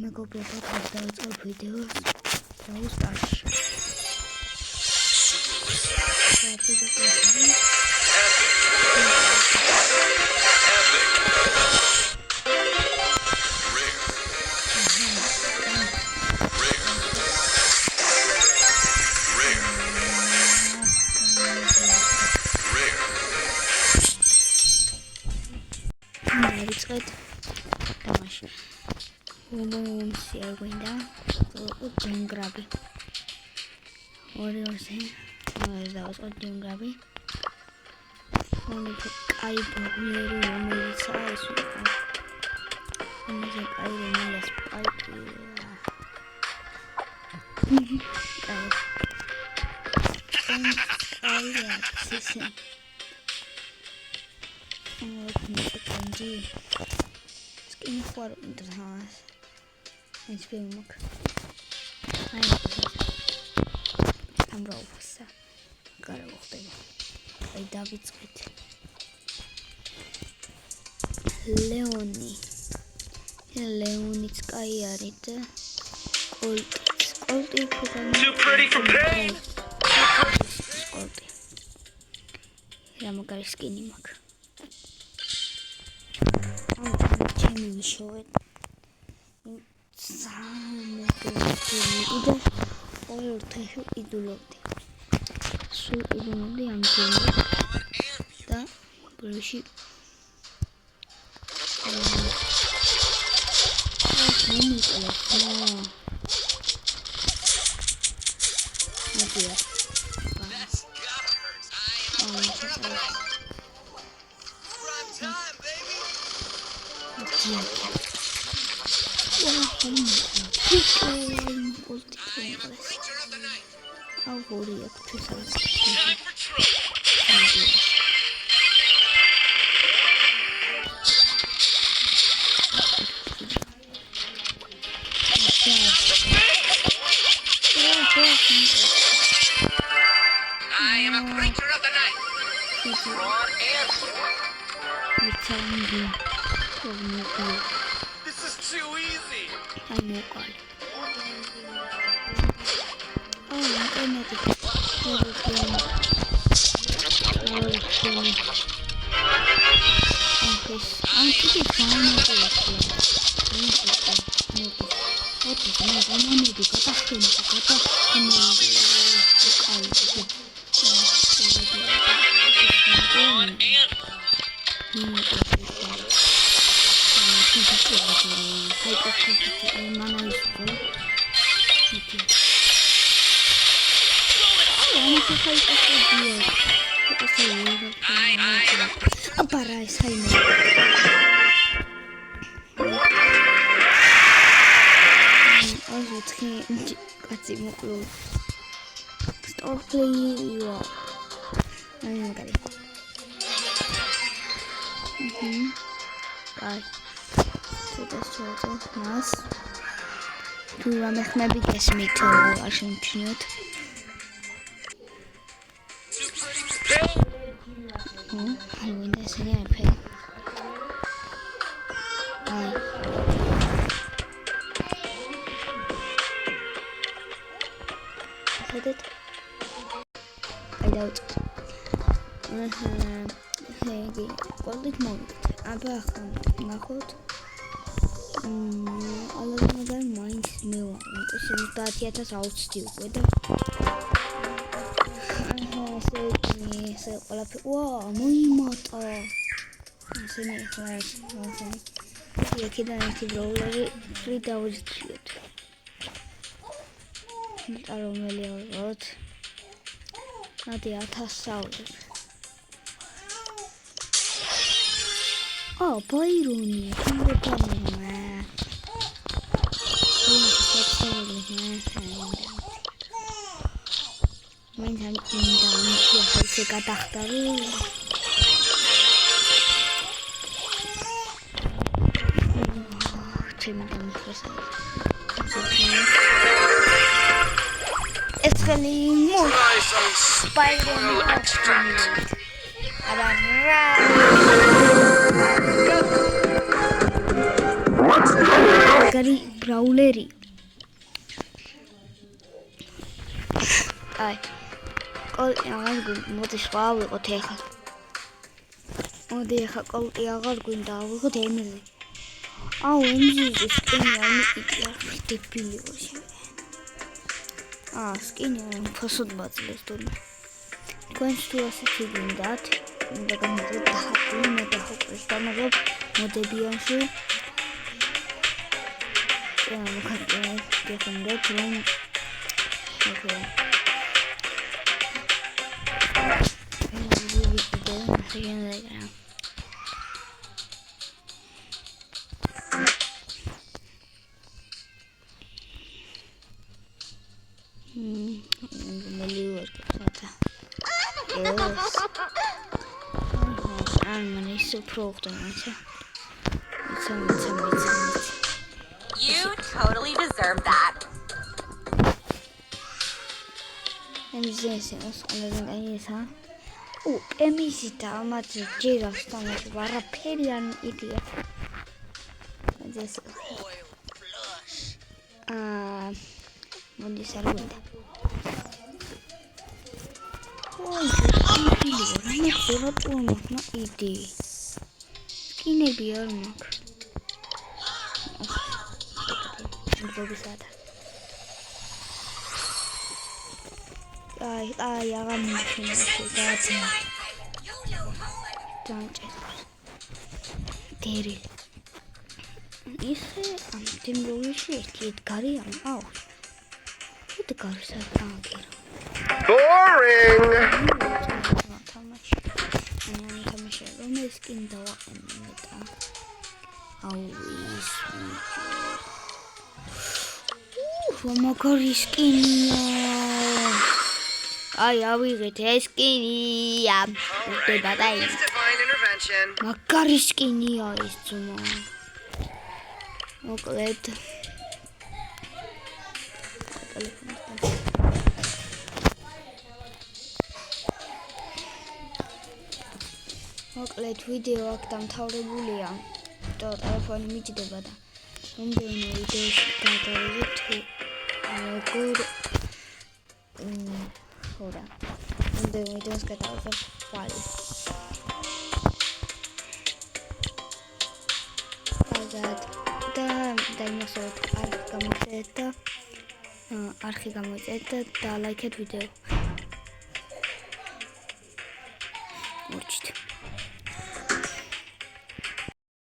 მეგობრებო, დავიწყებ ვიდეოს Brawl Stars-ში. დავიწყეთ თამაში. Windows გვინდა ჯუნგრაბი. ორიორზე დავიწყოთ ჯუნგრაბი. აი ბოლერი რომელიც არის ამაზე აი რომელიც პალკია. Skin for the house. It's being mock. I'm Rosa. Got a walk. I David's good. Leonie Sky Arita. Old too pretty for pain. I'm a skinny mock. I'll show it. Idolobdi. Sul idolobdi am da brushi. I'll hold you up to something. I am a creature of the night. Ron and this is too easy. I know God. I'm not Stop playing you are. I'm gonna Bye. So that's all. Nice. Tu ramach maybe guess me to Argentiniot. I win this again. I pay. It? I doubt it. Hey, what did moment? Abachan, Mahot. All of them minds me one. So that yet as out still with them. I said, all of it. Wow, Muimot. I said, it was nothing. You can't roll it 3,000 feet. I don't really know. Not the outside. Oh, Byron, come with me. Means I'm down here. I say, got after you. It's really more Spider-Man extract. მაგარი ბრაულერი. აი. კოლტი აღარ გვინდა, მოდი სხვა ავიღოთ ეხლა. მოდი ეხლა კოლტი აღარ გვინდა, ავიღოთ ემზი. აუ, ემზის სკინი არ მიყიდა, დებილი ვარ. სკინი ფასოდ ბაძლეს თურმე. თქვენს თუ ასეთი გინდათ, უნდა გამიგეთ დაჰაყული, მე დაჰაყულს დამაგებ მოდებიანში. მოხარკეთ, გეხუნდეთ რომ ოკეი. You totally deserve that. ემიზიდა ამათ ჯერავს თამაში არაფერი არ მიყიდია. მოდი სარგუნდა. სკინები არ მაქვს. აი აღარ მიშინე დერი ისე ამ ტიმბოლიში ერთი ედგარი აქვს. ედგარი საკანკირო. Boring! თამაში რომ ეს სკინი დავაყენე. აუ ის მაგარი სკინია. აი ავიღეთ ეს სკინია. ხდება და ის Divine intervention. მაგარი სკინია ეს ძმა. მოკლედ ვიდეო აქ დამთავრებულია. ტელეფონი მიჭდება და მომდევნო ვიდეოში გადავიდეთ როგორ ხოდა. მომდევნო ვიდეოს გადავიღებ ხვალ. და არხი გამოიწეთ და ლაიქეთ ვიდეო.